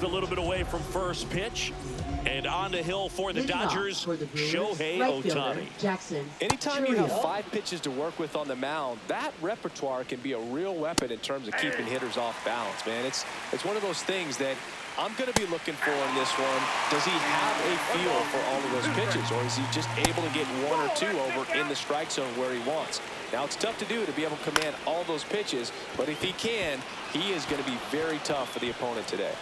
A little bit away from first pitch. And on the hill for the Dodgers, Shohei Ohtani. Anytime you have 5 pitches to work with on the mound, that repertoire can be a real weapon in terms of keeping hitters off balance, man. It's one of those things that I'm going to be looking for in this one. Does he have a feel for all of those pitches, or is he just able to get 1 or 2 over in the strike zone where he wants? Now, it's tough to do to be able to command all those pitches, but if he can, he is going to be very tough for the opponent today.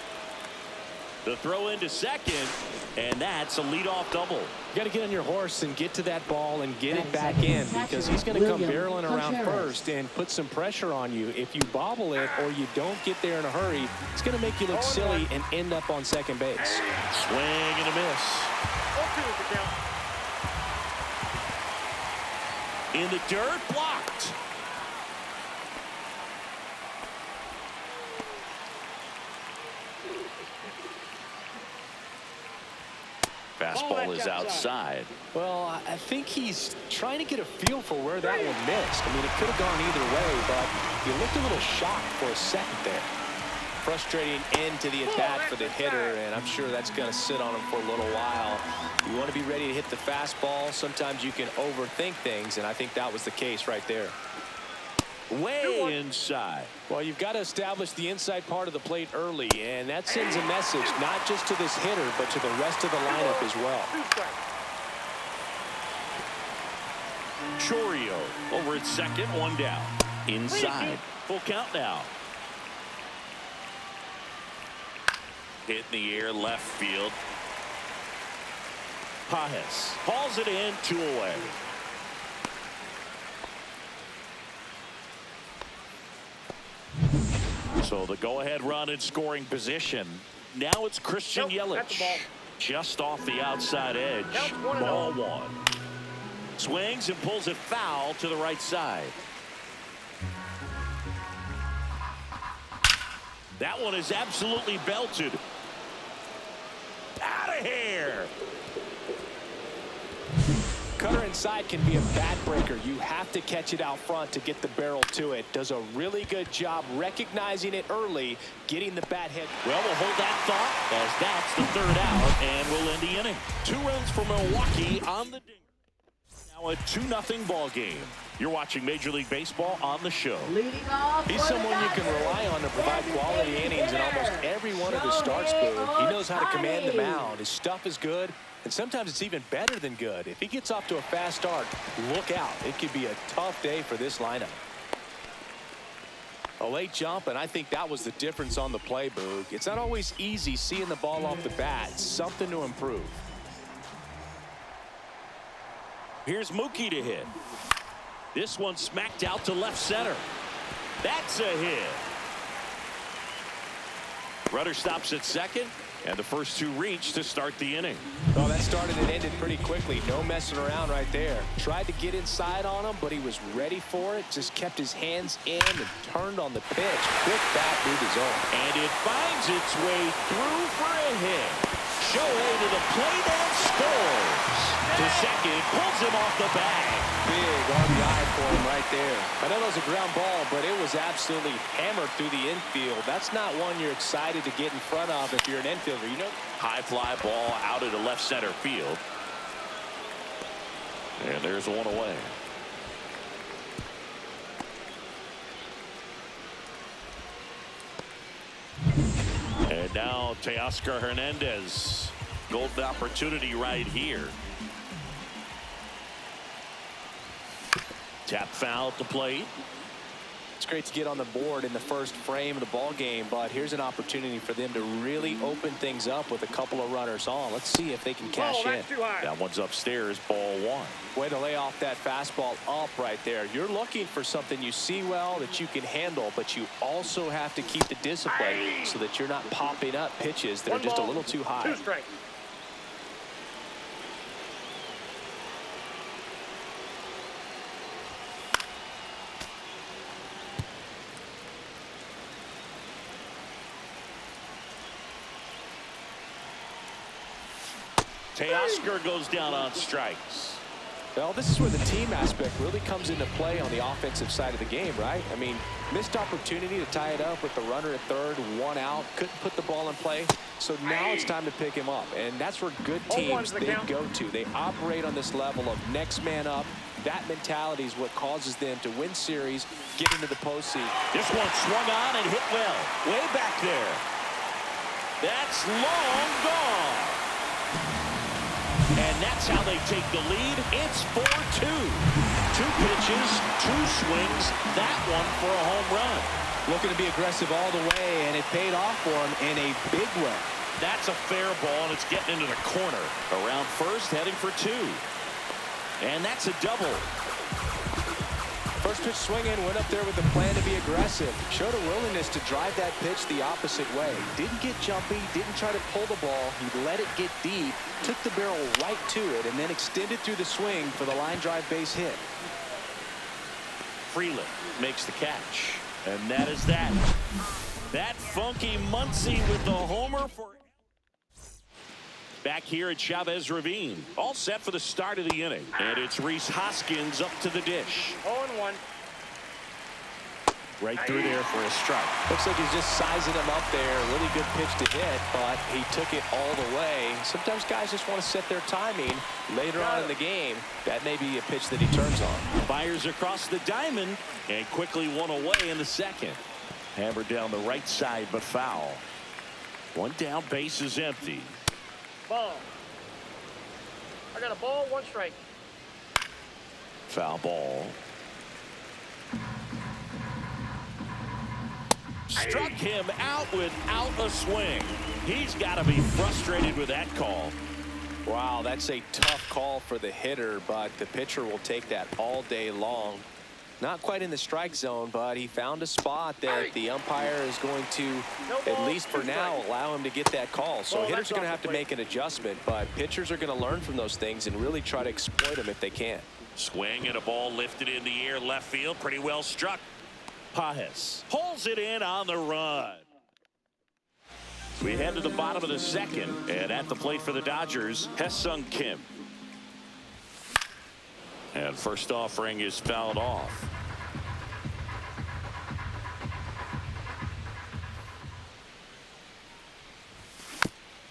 The throw into second, and that's a leadoff double. You got to get on your horse and get to that ball and get it back in, because he's going to come barreling around first and put some pressure on you. If you bobble it or you don't get there in a hurry, it's going to make you look silly and end up on second base. Swing and a miss. In the dirt, blocked. Fastball is outside. Well, I think he's trying to get a feel for where that one missed. I mean, it could have gone either way, but he looked a little shocked for a second there. Frustrating end to the at-bat for the hitter, and I'm sure that's going to sit on him for a little while. You want to be ready to hit the fastball. Sometimes you can overthink things, and I think that was the case right there. Way inside. Well, you've got to establish the inside part of the plate early, and that sends a message not just to this hitter, but to the rest of the lineup as well. Chourio over at second, 1 down. Inside. Full count now. Hit in the air, left field. Pajes hauls it in, 2 away. So the go-ahead run in scoring position. Now it's Christian Yelich. Just off the outside edge. Ball 1. Swings and pulls it foul to the right side. That one is absolutely belted. Out of here. Cutter inside can be a bat breaker. You have to catch it out front to get the barrel to it. Does a really good job recognizing it early, getting the bat hit. Well, we'll hold that thought as that's the 3rd out, and we'll end the inning. 2 runs for Milwaukee on the ding. Now a 2-0 ball game. You're watching Major League Baseball on the show. He's someone you can rely on to provide quality innings in almost every one of his starts, Boo. He knows how to command the mound. His stuff is good, and sometimes it's even better than good. If he gets off to a fast start, look out. It could be a tough day for this lineup. A late jump, and I think that was the difference on the play, Boog. It's not always easy seeing the ball off the bat. It's something to improve. Here's Mookie to hit. This one smacked out to left center. That's a hit. Runner stops at second, and the first 2 reach to start the inning. Oh, that started and ended pretty quickly. No messing around right there. Tried to get inside on him, but he was ready for it. Just kept his hands in and turned on the pitch. Quick bat through the zone. And it finds its way through for a hit. Shohei to the plate and scores. To second, pulls him off the bag. Big RBI for him right there. I know that was a ground ball, but it was absolutely hammered through the infield. That's not one you're excited to get in front of if you're an infielder. You know, high fly ball out of the left center field. And there's 1 away. And now Teoscar Hernandez. Golden opportunity right here. Tap foul at the plate. It's great to get on the board in the first frame of the ball game, but here's an opportunity for them to really open things up with a couple of runners on. Let's see if they can cash in. That one's upstairs, ball 1. Way to lay off that fastball up right there. You're looking for something you see well that you can handle, but you also have to keep the discipline so that you're not popping up pitches that are just a little too high. 2 strikes. Teoscar goes down on strikes. Well, this is where the team aspect really comes into play on the offensive side of the game, right? I mean, missed opportunity to tie it up with the runner at third, one out, couldn't put the ball in play. So now it's time to pick him up, and that's where good teams, they go to. They operate on this level of next man up. That mentality is what causes them to win series, get into the postseason. This one swung on and hit well. Way back there. That's long gone. And that's how they take the lead. It's 4-2. 2 pitches, 2 swings. That one for a home run. Looking to be aggressive all the way, and it paid off for him in a big way. That's a fair ball, and it's getting into the corner. Around first, heading for 2. And that's a double. First pitch swinging, went up there with a plan to be aggressive. Showed a willingness to drive that pitch the opposite way. Didn't get jumpy, didn't try to pull the ball. He let it get deep, took the barrel right to it, and then extended through the swing for the line drive base hit. Freeland makes the catch. And that is that. That funky Muncy with the homer for... Back here at Chavez Ravine. All set for the start of the inning. And it's Rhys Hoskins up to the dish. 0-1. Right through there for a strike. Looks like he's just sizing him up there. Really good pitch to hit, but he took it all the way. Sometimes guys just want to set their timing later on in the game. That may be a pitch that he turns on. Fires across the diamond and quickly one away in the second. Hammered down the right side, but foul. One down, base is empty. Ball. I got a ball, 1 strike. Foul ball. Struck him out without a swing. He's got to be frustrated with that call. Wow, that's a tough call for the hitter, but the pitcher will take that all day long. Not quite in the strike zone, but he found a spot that the umpire is going to, at least for now, allow him to get that call. So hitters are going to have to make an adjustment, but pitchers are going to learn from those things and really try to exploit them if they can. Swing and a ball lifted in the air, left field, pretty well struck. Pajes pulls it in on the run. We head to the bottom of the second, and at the plate for the Dodgers, Ha-Seong Kim. And first offering is fouled off.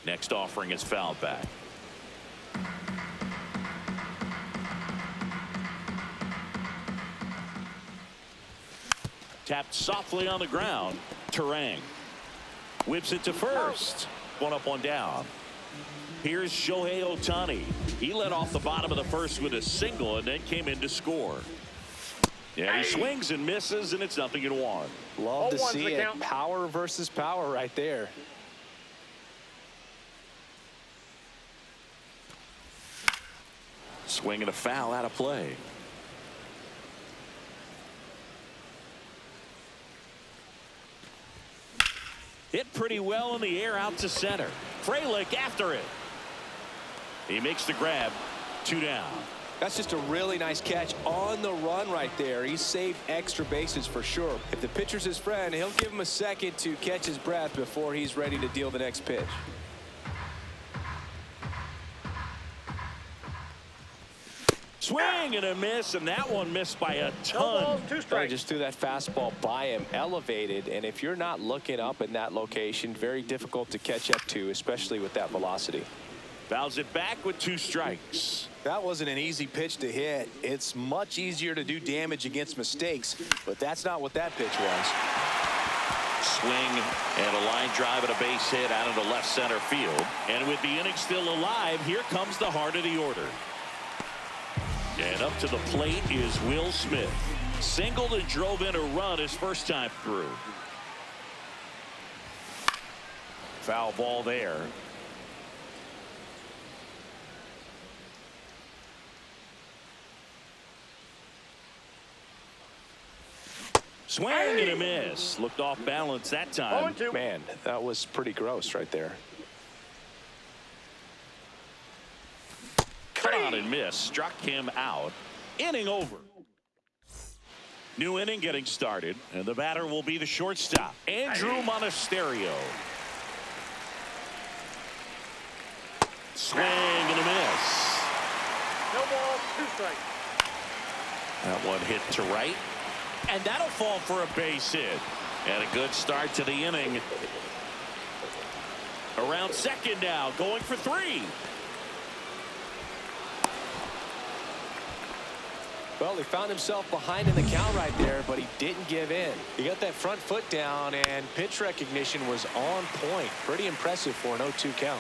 Next offering is fouled back. Tapped softly on the ground. Terang whips it to first. One up, one down. Here's Shohei Ohtani. He led off the bottom of the first with a single and then came in to score. Yeah, he swings and misses, and it's 0-1. Love to see it. Power versus power right there. Swing and a foul out of play. Hit pretty well in the air out to center. Frelick after it. He makes the grab. 2 down. That's just a really nice catch on the run right there. He saved extra bases for sure. If the pitcher's his friend, he'll give him a second to catch his breath before he's ready to deal the next pitch. Swing and a miss, and that one missed by a ton. They just threw that fastball by him, elevated, and if you're not looking up in that location, very difficult to catch up to, especially with that velocity. Fouls it back with 2 strikes. That wasn't an easy pitch to hit. It's much easier to do damage against mistakes, but that's not what that pitch was. Swing and a line drive and a base hit out into left center field. And with the inning still alive, here comes the heart of the order. And up to the plate is Will Smith. Singled and drove in a run his first time through. Foul ball there. Swing and a miss. Looked off balance that time. Man, that was pretty gross right there. Cut on and miss. Struck him out. Inning over. New inning getting started, and the batter will be the shortstop, Andrew Monasterio. Swing and a miss. No ball, 2 strikes. That one hit to right. And that'll fall for a base hit. And a good start to the inning. Around second now, going for 3. Well, he found himself behind in the count right there, but he didn't give in. He got that front foot down, and pitch recognition was on point. Pretty impressive for an 0-2 count.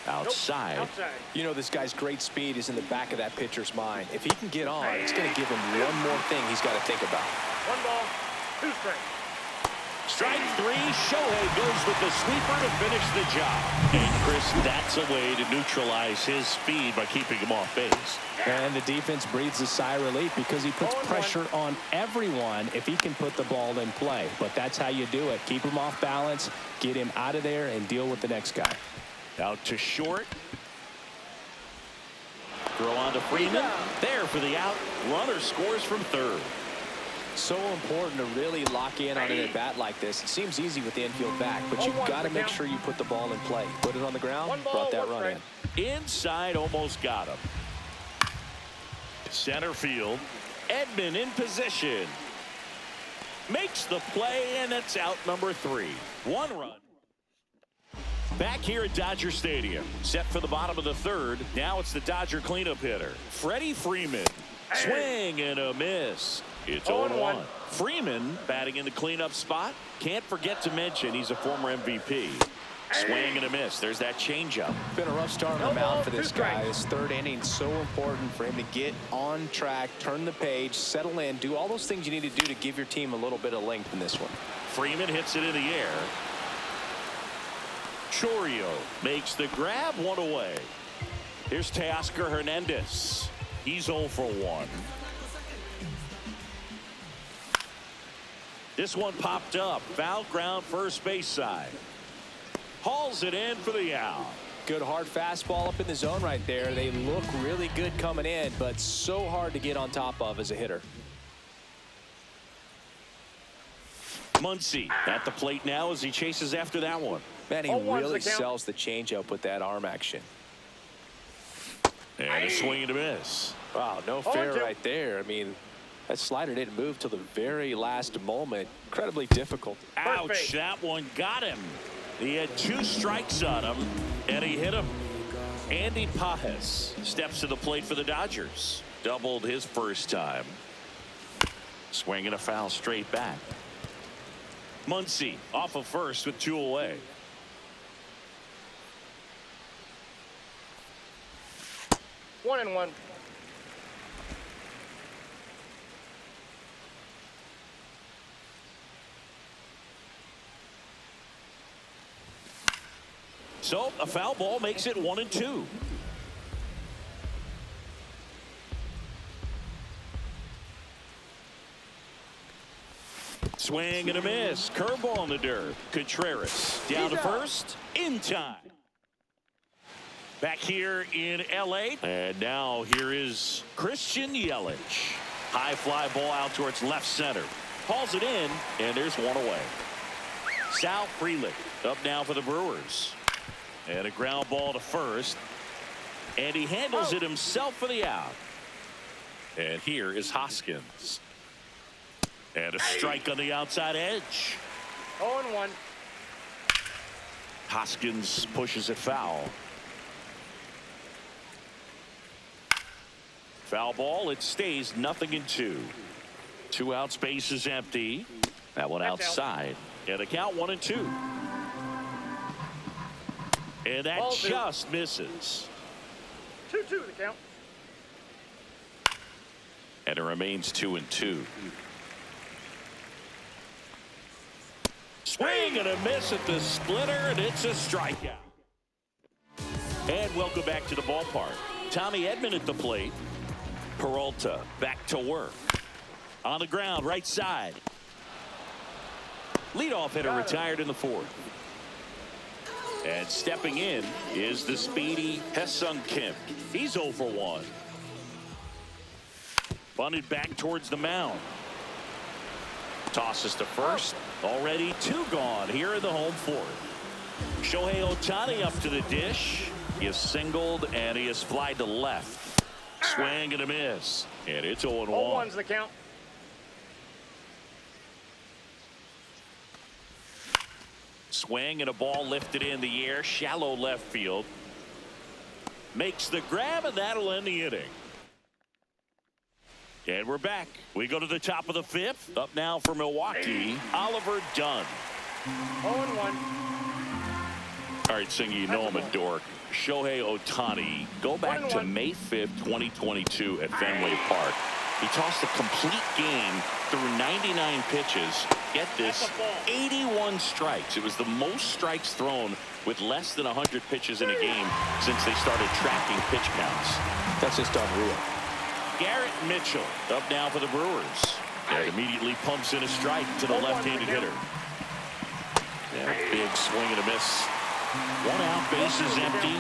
Outside. Nope. Outside. You know, this guy's great speed is in the back of that pitcher's mind. If he can get on, it's going to give him one more thing he's got to think about. 1 ball, 2 strikes. Strike 3. Shohei goes with the sweeper to finish the job. And Chris, that's a way to neutralize his speed by keeping him off base. And the defense breathes a sigh of relief because he puts pressure on everyone if he can put the ball in play. But that's how you do it. Keep him off balance, get him out of there, and deal with the next guy. Out to short. Throw on to Freeman. There for the out. Runner scores from third. So important to really lock in on an at-bat like this. It seems easy with the infield back, but you've got to make sure you put the ball in play. Put it on the ground, brought that run in. Inside, almost got him. Center field. Edman in position. Makes the play, and it's out number 3. 1 run. Back here at Dodger Stadium. Set for the bottom of the 3rd. Now it's the Dodger cleanup hitter, Freddie Freeman. Swing and a miss. It's 0-1. Freeman batting in the cleanup spot. Can't forget to mention he's a former MVP. Swing and a miss. There's that changeup. Been a rough start on the mound for this guy. This 3rd inning so important for him to get on track, turn the page, settle in, do all those things you need to do to give your team a little bit of length in this one. Freeman hits it in the air. Chourio makes the grab, 1 away. Here's Teoscar Hernandez. He's 0 for 1. This one popped up. Foul ground, first base side. Hauls it in for the out. Good hard fastball up in the zone right there. They look really good coming in, but so hard to get on top of as a hitter. Muncy at the plate now as he chases after that one. Man, he really sells the changeup with that arm action. And a swing and a miss. Wow, no fair right there. I mean, that slider didn't move till the very last moment. Incredibly difficult. Ouch, that one got him. He had 2 strikes on him, and he hit him. Andy Pajes steps to the plate for the Dodgers. Doubled his first time. Swing and a foul straight back. Muncy off of first with 2 away. One and one. So a foul ball makes it 1-2. Swing and a miss. Curveball in the dirt. Contreras down to first in time. Back here in LA. And now here is Christian Yelich. High fly ball out towards left center. Hauls it in, and there's 1 away. Sal Frelick up now for the Brewers. And a ground ball to first. And he handles it himself for the out. And here is Hoskins. And a strike on the outside edge. 0-1. Hoskins pushes it foul. Foul ball. It stays 0-2. 2 outs, base is empty. That one outside. And a count 1-2. And that ball just misses. 2-2 the count. And it remains 2-2. Swing and a miss at the splitter, and it's a strikeout. And welcome back to the ballpark. Tommy Edman at the plate. Peralta back to work. On the ground, right side. Leadoff hitter retired in the 4th. And stepping in is the speedy Ha-Seong Kim. He's 0 for 1. Bunted back towards the mound. Tosses to first. Already 2 gone here in the home 4th. Shohei Ohtani up to the dish. He is singled, and he is fly to left. Swing and a miss. And it's 0-1. 0-1's the count. Swing and a ball lifted in the air. Shallow left field. Makes the grab, and that'll end the inning. And we're back. We go to the top of the fifth. Up now for Milwaukee, Oliver Dunn. 0-1. All right, Singy, you know I'm a dork. Shohei Ohtani. Go back to May 5th, 2022 at Fenway Park. He tossed a complete game through 99 pitches. Get this, 81 strikes. It was the most strikes thrown with less than 100 pitches in a game since they started tracking pitch counts. That's just unreal. Garrett Mitchell up now for the Brewers. And immediately pumps in a strike to the left-handed hitter. Yeah, big swing and a miss. 1 out, bases empty.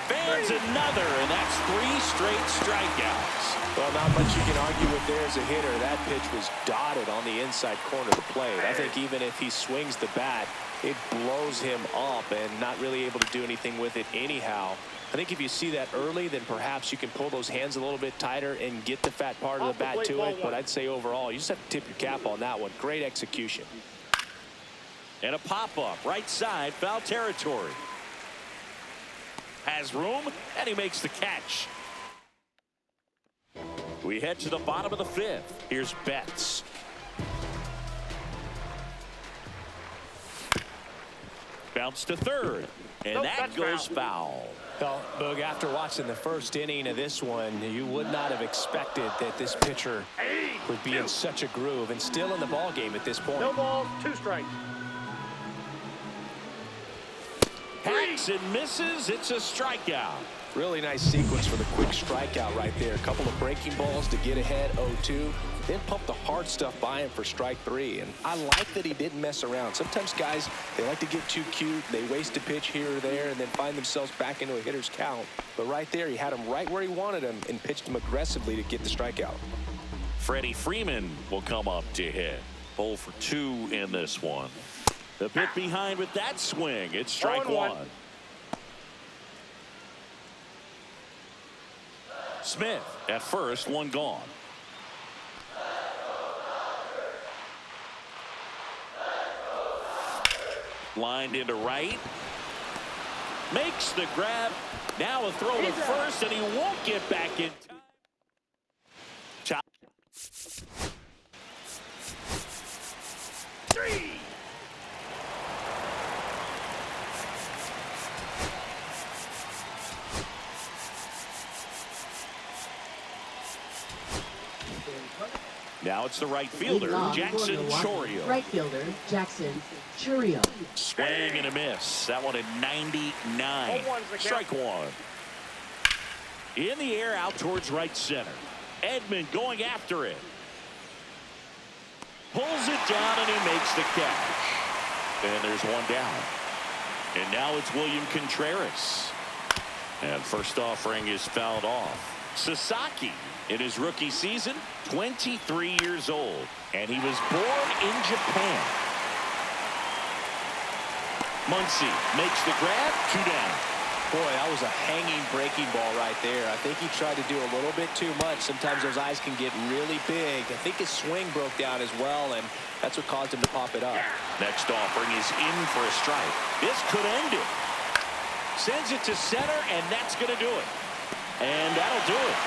Fans another, and that's 3 straight strikeouts. Well, not much you can argue with there as a hitter. That pitch was dotted on the inside corner of the plate. I think even if he swings the bat, it blows him up and not really able to do anything with it anyhow. I think if you see that early, then perhaps you can pull those hands a little bit tighter and get the fat part of the bat to it. But I'd say overall, you just have to tip your cap on that one. Great execution. And a pop-up, right side, foul territory. Has room, and he makes the catch. We head to the bottom of the fifth. Here's Betts. Bounce to third, and that goes foul. Well, Boog, after watching the first inning of this one, you would not have expected that this pitcher would be in such a groove and still in the ball game at this point. No balls, 2 strikes. Hacks and misses. It's a strikeout. Really nice sequence for the quick strikeout right there. A couple of breaking balls to get ahead 0-2. Then pump the hard stuff by him for strike 3. And I like that he didn't mess around. Sometimes guys, they like to get too cute. They waste a pitch here or there and then find themselves back into a hitter's count. But right there, he had him right where he wanted him and pitched him aggressively to get the strikeout. Freddie Freeman will come up to hit. 0 for 2 in this one. The pit behind with that swing. It's strike 1. Smith at first, 1 gone. Lined into right. Makes the grab. Now a throw to first, and he won't get back in time. Top. 3. Now it's the right fielder, Jackson Chourio. Right fielder, Jackson Chourio. Swing and a miss. That one at 99. Strike 1. In the air, out towards right center. Edman going after it. Pulls it down, and he makes the catch. And there's 1 down. And now it's William Contreras. And first offering is fouled off. Sasaki, in his rookie season, 23 years old, and he was born in Japan. Muncy makes the grab, 2 down. Boy, that was a hanging breaking ball right there. I think he tried to do a little bit too much. Sometimes those eyes can get really big. I think his swing broke down as well, and that's what caused him to pop it up. Next offering is in for a strike. This could end it. Sends it to center, and that's going to do it. And that'll do it.